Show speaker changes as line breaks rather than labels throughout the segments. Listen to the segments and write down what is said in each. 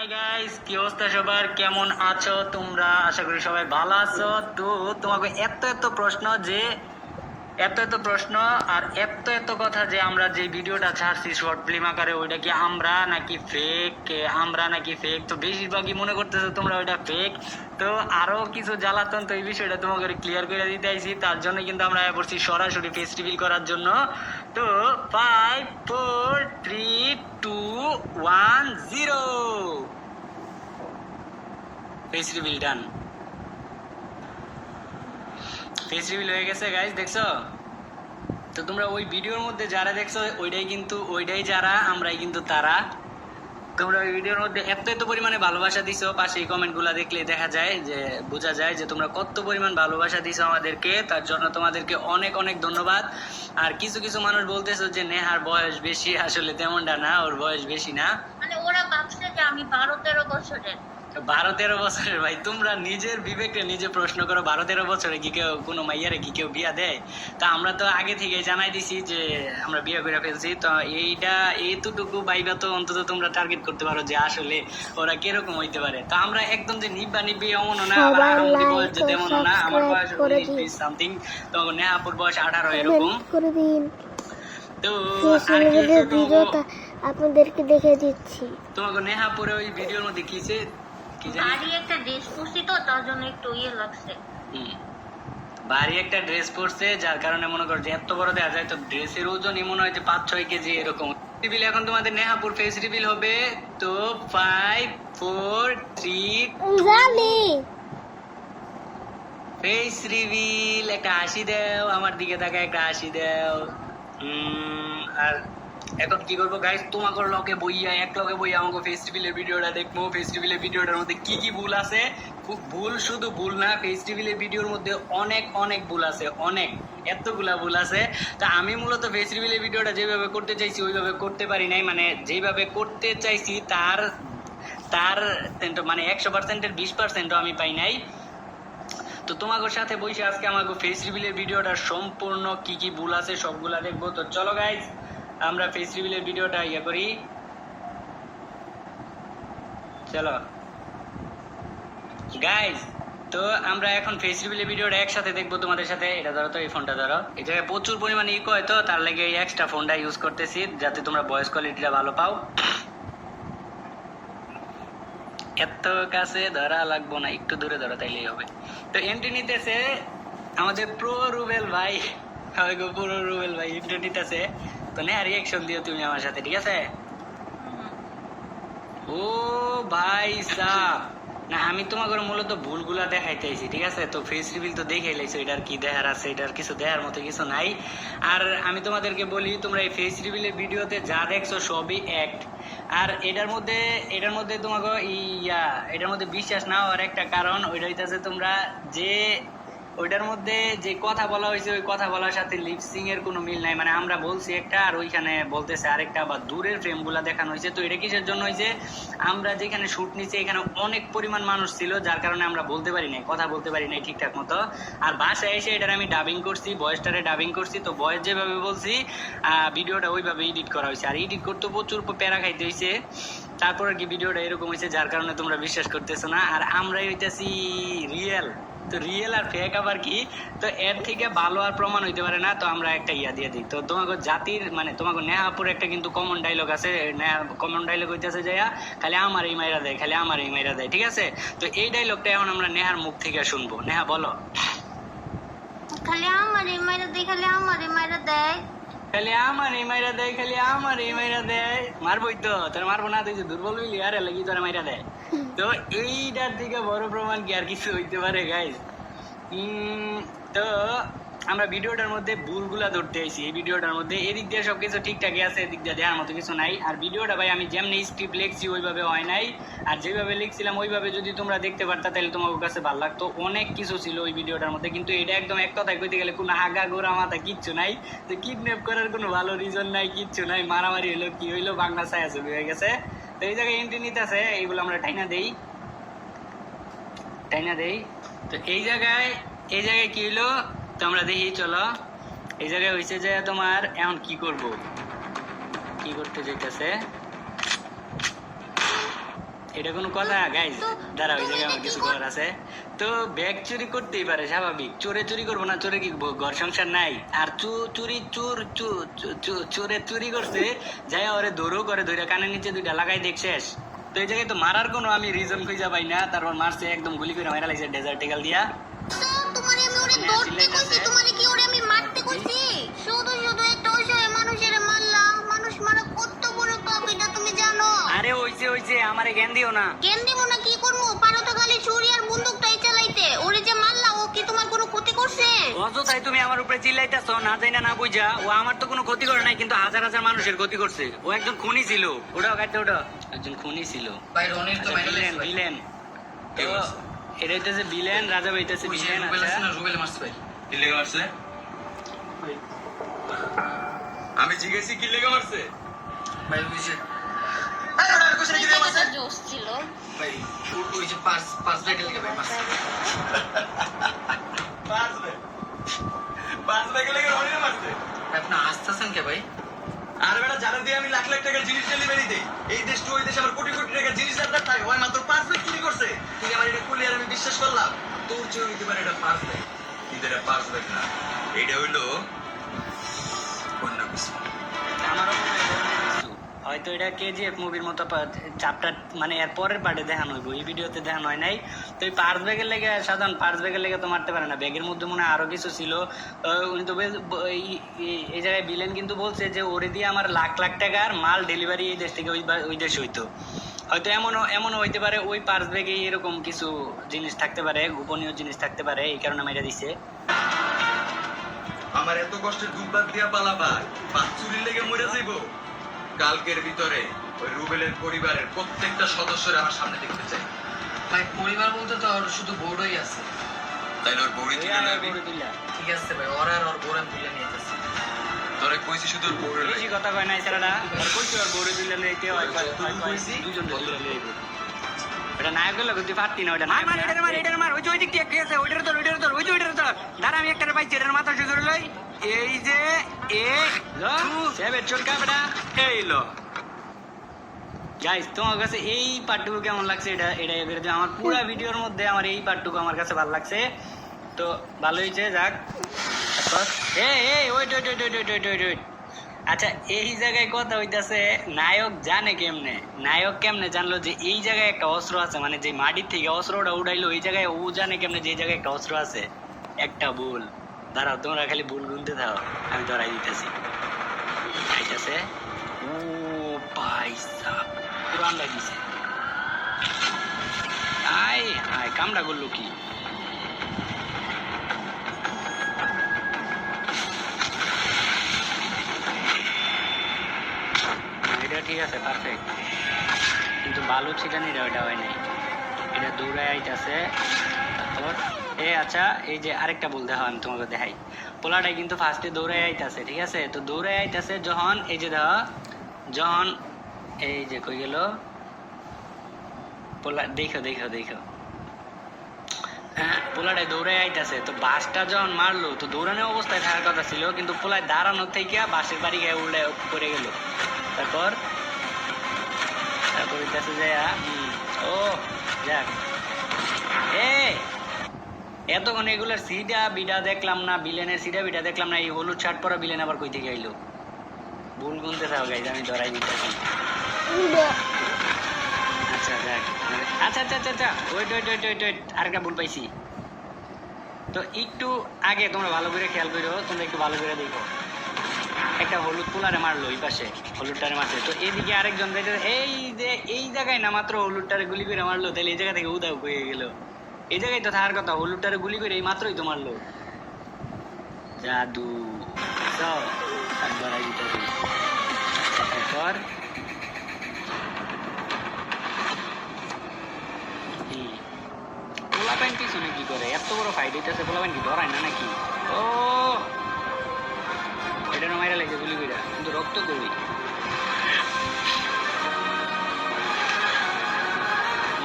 Hi guys, কি অবস্থা সবার? কেমন আছো তোমরা? আশা করি সবাই ভালো আছো। তো তোমাকে এত প্রশ্ন আর এত কথা যে আমরা যে ভিডিওটা ছাড়ছি শর্ট ফিল্ম আকারে, ওইটা কি আমরা নাকি ফেক? তো বেশিরভাগই মনে করতেছো তোমরা ওইটা ফেক। তো আরো কিছু জ্বালাতন, তো এই বিষয়টা তোমাকে ক্লিয়ার করে দিতে আইছি। তার জন্য কিন্তু আমরা পড়ছি সরাসরি ফেস রিভিল করার জন্য। তো 5 4 3 2 1 0 ফেস রিভিল ডান। ফেস রিভিল হয়ে গেছে গাইস, দেখছো? তো তোমরা ওই ভিডিওর মধ্যে যারা দেখছো ওইটাই যারা, আমরাই কিন্তু তারা। তোমরা ওই ভিডিওর মধ্যে এত পরিমাণে ভালোবাসা দিছো, পাশে এই কমেন্ট গুলা দেখলে বোঝা যায় যে তোমরা কত পরিমাণ ভালোবাসা দিছো আমাদেরকে। তার জন্য তোমাদেরকে অনেক অনেক ধন্যবাদ। আর কিছু কিছু মানুষ বলতেছো যে নেহার বয়স বেশি, আসলে তেমনটা না, ওর বয়স বেশি না।
মানে ওরা ভাবছে যে আমি 12-13 বছরের।
12-13 বছরের? ভাই তোমরা নিজের বিবেকে নিজে প্রশ্ন করো, 12-13 বছরে কি কেউ কোনো মাইয়ারে কি কেউ বিয়া দেয়? তা আমরা তো আগে থেকে জানাই দিছি যে আমরা বিয়ে করে ফেলছি। তো এইটুকু বাইবা তো অন্তত তোমরা টার্গেট করতে পারো যে আসলে ওরা কিরকম হইতে পারে। তো আমরা একদম যে নিব্বা এমনও না, আবার বয়স যে তেমনও না। আমার বয়স 19 সামথিং, তো নেহাপুর বয়স 18 এরকম। তো
ভিডিওটা আপনাদেরকে দেখে দিচ্ছি।
তোমাকে নেহাপুরে ওই ভিডিওর মধ্যে কি
ভারী একটা ড্রেস পরছি তো, তার জন্য একটু লাগছে।
ভারী একটা ড্রেস পরছে, যার কারণে মনে করো যে এত বড় দেখা যায়। তো ড্রেসের ওজনই মনে হয় যে 5-6 কেজি এরকম। রিভিল এখন তোমাদের নেহাপুর ফেস রিভিল হবে। তো 5 4 3
জানি
ফেস রিভিল। একটা হাসি দাও, আমার দিকে তাকায় একটা হাসি দাও। আর এখন কি করবো গাইস, তোমাকে লগে বইয়া আমাকে ফেস রিভিলের ভিডিওটা দেখবো। ফেস রিভিলের ভিডিওটার মধ্যে কি ভুল আছে, শুধু ভুল না, ফেস রিভিলের ভিডিওর মধ্যে অনেক ভুল আছে, এতগুলা ভুল আছে। তা আমি মূলত ফেস রিভিলের ভিডিওটা যেভাবে করতে চাইছি ওইভাবে করতে পারি নাই। মানে যেভাবে করতে চাইছি তার মানে 100%-এর 20%ও আমি পাই নাই। তো তোমাদের সাথে বসে আজকে আমাকে ফেস রিভিলের ভিডিওটা সম্পূর্ণ কি ভুল আছে সবগুলা দেখবো। তো চলো গাইস, আমরা ফেস রিভিলের ভিডিওটা করি। চলো গাইস, তো আমরা এখন ফেস রিভিলের ভিডিওটা একসাথে দেখবো তোমাদের সাথে। এটা ধরো, তো এই ফোনটা ধরো। এই জায়গায় প্রচুর পরিমাণে ইকো হয়, তো তার লাগে এই এক্সট্রা ফোনটা ইউজ করতেছি যাতে তোমরা ভয়েস কোয়ালিটিটা ভালো পাও। এত কাছে ধরা লাগবো না, একটু দূরে ধরো তাইলেই হবে। তো এন্ট্রি নিতেছে আমাদের প্রো রুবেল ভাই এন্ট্রি নিতেছে। তো নেহা রিয়াকশন দিও তুমি আমার সাথে, ঠিক আছে? ও ভাই সাহ, না আমি তোমাকে মূলত ভুলগুলা দেখাইতেছি, ঠিক আছে? তো ফেস রিভিল তো দেখে লাইছো, এটার কি দেখার আছে? এটার কিছু দেখার মতো কিছু নাই। আর আমি তোমাদেরকে বলি, তোমরা এই ফেস রিভিলের ভিডিওতে যা দেখছো সবই অ্যাক্ট। আর এটার মধ্যে তোমাকে এটার মধ্যে বিশ্বাস না হওয়ার একটা কারণ ওইটা হইতাছে তোমরা যে ওইটার মধ্যে যে কথা বলা হয়েছে ওই কথা বলার সাথে লিপসিং এর কোনো মিল নাই। মানে আমরা বলছি একটা আর ওইখানে বলতেছে আরেকটা, বা দূরের ফ্রেম গুলা দেখানো হয়েছে। তো এটা কিসের জন্য হয়েছে? আমরা যেখানে শুট নিচ্ছি এখানে অনেক পরিমাণ মানুষ ছিল, যার কারণে আমরা কথা বলতে পারি নাই ঠিকঠাক মতো। আর বাসায় এসে এটার আমি ডাবিং করছি, ভয়েসটারে ডাবিং করছি। তো ভয়েস যেভাবে বলছি ভিডিওটা ওইভাবে এডিট করা হয়েছে। আর এডিট করতে প্রচুর প্যারা খাইতে হয়েছে, তারপর আর কি ভিডিওটা এরকম হয়েছে, যার কারণে তোমরা বিশ্বাস করতেছো না। আর আমরাই হইতেছি রিয়েল। তো রিয়েল আর ফেক আবার কি? তো এর থেকে ভালো আর প্রমাণ হইতে পারে না। তো আমরা একটা দিয়ে দিই। তো তোমাকে জাতির মানে তোমাকে নেহাপুর একটা কিন্তু কমন ডায়লগ আছে। কমন ডায়লগ হইতেছে যাইয়া খালি আমার এই মাইরা দেয়, ঠিক আছে? তো এই ডায়লগটা এখন আমরা নেহার মুখ থেকে শুনবো। নেহা বলো।
খালি আমার এই মাইরা দেয়, খালি আমার এই মাইরা দেয়,
খালি আমার এই মাইরা দেয়। মারবই তো, তোর মারবো না? তুই যে দুর্বল হইলি, আরে লাগি তোর মাইরা দেয়। তো এইটার থেকে বড় প্রমাণ কি আর কিছু হইতে পারে গাইস? তো আমরা ভিডিওটার মধ্যে ভুলগুলা ধরতে আইছি। এই ভিডিওটার মধ্যে এদিক দিয়ে সবকিছু ঠিকঠাকই আছে, এদিক দিয়ে দেওয়ার মতো কিছু নাই। আর ভিডিওটা ভাই আমি যেমনি স্ক্রিপ্ট লিখছি ওইভাবে হয় নাই। আর যেভাবে লিখছিলাম ওইভাবে যদি তোমরা দেখতে পারতা তাহলে তোমার কাছে ভালো লাগতো। অনেক কিছু ছিল ওই ভিডিওটার মধ্যে, কিন্তু এটা একদম এক কথায় কইতে গেলে কোনো আগা গোড়া মাথা কিচ্ছু নাই। তো কিডন্যাপ করার কোনো ভালো রিজন নাই, কিচ্ছু নাই। মারামারি হইলো, কি হইলো, বাংলা ছায়া ছবি হয়ে গেছে। তো এই জায়গায় এন্ট্রি নিতে আছে, এইগুলো আমরা টাইনা দেই। তো এই জায়গায় কি হইলো? তো আমরা দেখি, চলো। এই জায়গায় হয়েছে যে তোমার এখন কি করতে যেতেছে। এটা কোনো কথা গাইজ? দাঁড়া, ওই জায়গায় আমার কিছু করার আছে। তো ব্যাগ চুরি করতেই পারে, স্বাভাবিক। চোরে চুরি করবো না? চোরে কি ঘর সংসার নাই? আর চোরে চুরি করছে, যাই ওরে দৌড়ও করে, ধরে কানের নিচে দুইটা লাগাই দেখ শেষ। তো এই জায়গায় তো মারার কোনো আমি রিজন খুঁজে পাই না। তারপর মারছে, একদম গুলি করে মারা লাগছে ডেজার্ট টেকাল দিয়া।
তোমারে আমি ওরে ধরতে কইছি, তোমারে কি ওরে আমি মারতে কইছি? শুধু শুধু একটা অসহায় মানুষের মারলাম। মানুষ মারা কত বড় পাপ এটা তুমি জানো?
আরে হইছে, আমারে জ্ঞান দিও না।
কেন দিব না? কি করবো? পারো তো খালি ছুরি আর বন্দুকটাই চালাইতে। ওরে যে মারলা, ও কি তোমার কোনো ক্ষতি করছে?
অযথাই তুমি আমার উপরে চিল্লাইতেছ, না যাই না বুঝা। ও আমার তো কোনো ক্ষতি করে নাই, কিন্তু হাজার হাজার মানুষের ক্ষতি করছে। ও একজন খুনি ছিল। ওটাও কাটতে, ওটা একজন খুনি ছিল।
ভাই রনির তো
ভিলেন ভিলেন তো এটা হইতেছে ভিলেন, রাজা হইতেছে ভিলেন। আচ্ছা
রুবেল মারছে ভাই।
কি লেগে মারছে? আমি জিজ্ঞেসি কি লেগে মারছে?
ভাই বুঝছে
জোশ ছিল।
ভাই ওই যে পাঁচ ব্যাগের লেগে ভাই মারছে।
পাঁচ ব্যাগে লেগে রনিরে মারছে।
ভাই আপনি হাসতেছেন কে ভাই?
আর বেটা যারা দিয়ে আমি লাখ লাখ টাকার জিনিস ডেলিভারি দেই, এই দেশ তো ওই দেশে আমার কোটি কোটি টাকার জিনিস আপনার থাকে, ওই মাত্র 5 ব্যাগ চুরি করছে। তুই আমার এটা খুলে আর আমি বিশ্বাস করলাম তোর চেয়ে হইতে পারে এটা 5 ব্যাগ, কিন্তু এটা 5 ব্যাগ না, এটা হইলো অন্য কিছু।
আমারও মনে হয় এরকম কিছু। হয়তো এটা কেজিএফ মুভির মতো চ্যাপ্টার, মানে এর পরের পার্টে দেখানো হইব, এই ভিডিওতে দেখানো হয় নাই। তো এই পার্স ব্যাগের লেগে, সাধারণ পার্স ব্যাগের লেগে তো মারতে পারে না। ব্যাগের মধ্যে মনে হয় আরো কিছু ছিল। উনি তো এই জায়গায় ভিলেন কিন্তু বলছে যে ওরে দিয়ে আমার লাখ লাখ টাকার মাল ডেলিভারি এই দেশ থেকে ওই দেশে হইতো। হয়তো এমনও হইতে পারে ওই পার্স ব্যাগে এরকম কিছু জিনিস থাকতে পারে, গোপনীয় জিনিস থাকতে পারে, এই কারণে মেরে দিছে।
আমার এত কষ্টের দুধ ভাত দিয়া পালাবার পাঁচ চুরির লেগে মরে যাইব। কালকের ভিতরে ওই রুবেলের পরিবারের প্রত্যেকটা সদস্যরা আমার সামনে দেখতে চাই।
ভাই পরিবার বলতে তো ওর শুধু বউরাই আছে।
তাইলে ওর বউরি তুলে নেবি?
ঠিক আছে ভাই, ওরা আর ওর বউরা তুলে নিয়ে যাচ্ছে।
তোরে কইছি শুধু ওর বউরে
বেশি কথা কয় নাই ছেলেটা। আর কইছি ওর বউরে দিলে লইতে হয়, দুজন দিলে লইব। এটা নায়ক গেল তুই পারতি না। ওটা মার এটার মার ওই যে ওই দিক দিয়ে আছে, ওইটার তোর ওই যে ওইটার তোর। দাঁড়া আমি একটা পাইছি, এটার মাথা শুরু করে লই। এই যে সেভের চোটকা বেটা এই লো। গাইস তোমার কাছে এই পার্টটুকু কেমন লাগছে? এটা আমার পুরো ভিডিওর মধ্যে আমার এই পার্টটুকু আমার কাছে ভালো লাগছে। তো ভালো হয়েছে, যাক। তারপর ওয়েট। আচ্ছা এই জায়গায় কথা হইতাছে, নায়ক কেমনে জানলো যে এই জায়গায় একটা অস্ত্র আছে? মানে যে মাটির থেকে অস্ত্রটা উঠাইলো, এই জায়গায় ও জানে কেমনে যে এই জায়গায় একটা অস্ত্র আছে? একটা ভুল। দাঁড়াও, তোমরা খালি ভুল গুনতে থাও, আমি ধরাই দিতেছি। আইতাছে। ও পয়সা পুরান লাগিছে। আয় কামড়া করলো কি? এটা ঠিক আছে, পারফেক্ট। কিন্তু বালু ছিটানিটা ওইটা হয় নাই। এটা দৌড়ায় আইতাছে। তারপর আচ্ছা এই যে আরেকটা ভুল দেখো, আমি তোমাকে দেখাই। পোলাটাই কিন্তু ফার্স্টে দৌড়ায় আইতাছে, ঠিক আছে? তো দৌড়ায় আইতাছে যখন, এই যে দেখো, যখন এই যে কই গেল পোলা, দেখো হ্যাঁ, পোলাটাই দৌড়ায় আইতাছে। তো বাসটা যখন মারলো, তো দৌড়ানো অবস্থায় থাকার কথা ছিল, কিন্তু পোলায় দাঁড়ানো থেকে বাসের বাড়ি গিয়ে উড়ে পড়ে গেল। তারপর হইতাছে যে ও যাক। এতক্ষণ এগুলোর সিডা বিডা দেখলাম না, বিলেনের সিডা বিডা দেখলাম না, এই হলুদ শার্ট পরা বিলেন আবার কই থেকে আইলো? ভুল গুনতে থাও গাইজ, আমি ধরাই দিতেছি। আচ্ছা যাক, আচ্ছা ওয়েট, আরেকটা ভুল পাইছি। তো একটু আগে তোমরা ভালো করে খেয়াল করো, তোমরা একটু ভালো করে দেখো। একটা হলুদ পোলারে মারলো, এই পাশে হলুদটারে মারছে। তো এদিকে আরেকজন এই জায়গায় না মাত্র হলুদটারে গুলি করে মারলো, তাহলে এই জায়গা থেকে উদাও হয়ে গেল। এই জায়গায় তো থাকার কথা, হলুদটারে গুলি করে এই মাত্রই তো মারলো। জাদু। তারপর পোলাপাইন পিছনে কি করে? এত বড় ফাইট হইতেছে, পোলাপাইন কি ধরায় না নাকি? ও এটা মাইরা লাগছে গুলি করে, কিন্তু রক্ত কই?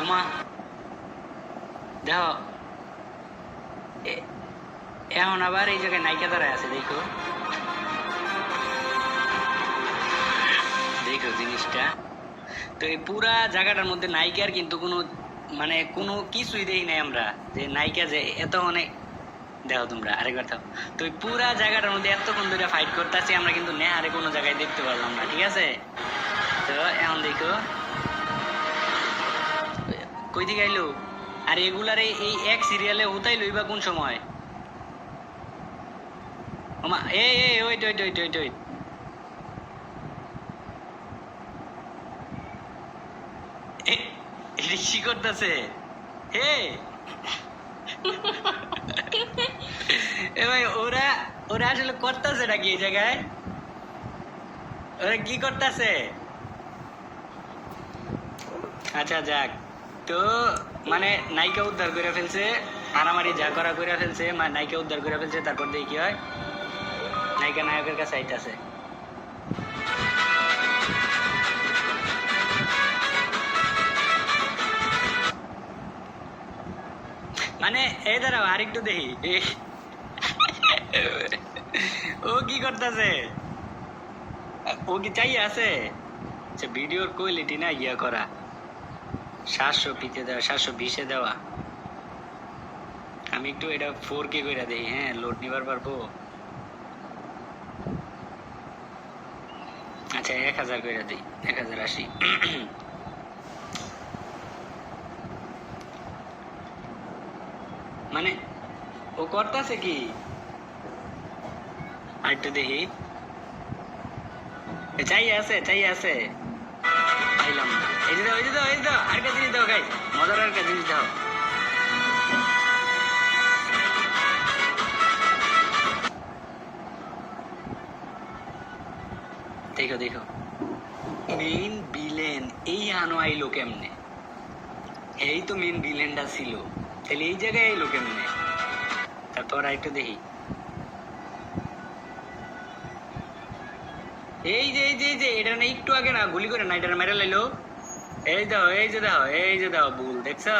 উমা দেখো, এখন আবার এই জায়গায় নায়িকা দাঁড়ায় আছে, দেখো জিনিসটা। তো এই পুরা জায়গাটার মধ্যে নায়িকার কিন্তু কোনো মানে কোনো কিছুই দেই নাই আমরা, যে নায়িকা যে এত অনেক দেখো তোমরা আরেকবার থাকো। তো এই পুরা জায়গাটার মধ্যে এতক্ষণ ধরে ফাইট করতেছি আমরা, কিন্তু নেহারে কোনো জায়গায় দেখতে পারলাম না, ঠিক আছে? তো এখন দেখো কই থেকে আইলো, আর এগুলার এই এক সিরিয়ালে উতাইলো বা কোন সময়? ওমা wait wait wait wait wait, এটা কি করতেছে? হে এ ভাই, ওরা ওরা আসলে করতেছে নাকি এই জায়গায়? ওরা কি করতেছে? আচ্ছা যাক, তো মানে নায়িকা উদ্ধার করে ফেলছে, মারামারি যা করা করে ফেলছে, নায়িকা উদ্ধার করে ফেলছে। তারপর দেখি কি হয়, নায়িকা নায়কের কাছে আইতাছে। মানে এই দাঁড়াও আরেকটু দেখি ও কি করতেছে, ও কি চাই আছে? আচ্ছা, ভিডিওর কোয়ালিটি না ইয়া করা 720 দেওয়া, 720 দেওয়া। আমি একটু এটা 4K করে দেই, হ্যাঁ লোড নিবার পারবো। আচ্ছা 1000 করে দিই, 1080। মানে ও করতেছে কি আরেকটু দেখি, চাই আছে পাইলাম না। এই যে দাও আরেকটা জিনিস দাও গাইস, মজার আরেকটা জিনিস দাও। দেখো মেইন ভিলেন এই আনো আইলো কেমনে? এই তো মেইন ভিলেনটা ছিল, তাহলে এই জায়গায় আইলো কেমনে? তারপর আরেকটু দেখি, এই যে এটা না একটু আগে না গুলি করে না এটা মেরে লাইলো। এই যে দাও ভুল দেখছো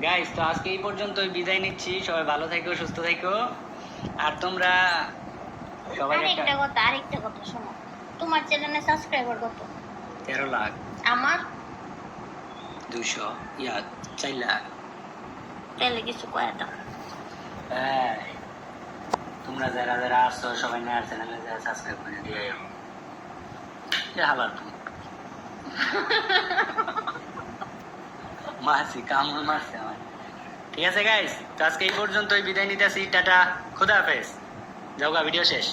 গাইস। তো আজকে এই পর্যন্তই বিদায় নিচ্ছি, সবাই ভালো থাকো, সুস্থ থাকো। আর তোমরা সবাই
আরেকটা কথা শোনো, তোমার চ্যানেলে সাবস্ক্রাইবার কত?
13 লাখ।
আমার
200 ইয়া 4 লাখ।
তাহলে কিছু কয় দাও।
তোমরা যারা যারা আসছো সবাই না চ্যানেলে যারা সাবস্ক্রাইব করে দিয়ে হালার মাসি কামড় মারছে আমার। ঠিক আছে গাইস, তো আজকে এই পর্যন্তই বিদায় নিতেছি, টাটা, খোদা হাফেজ, যাওগা, ভিডিও শেষ।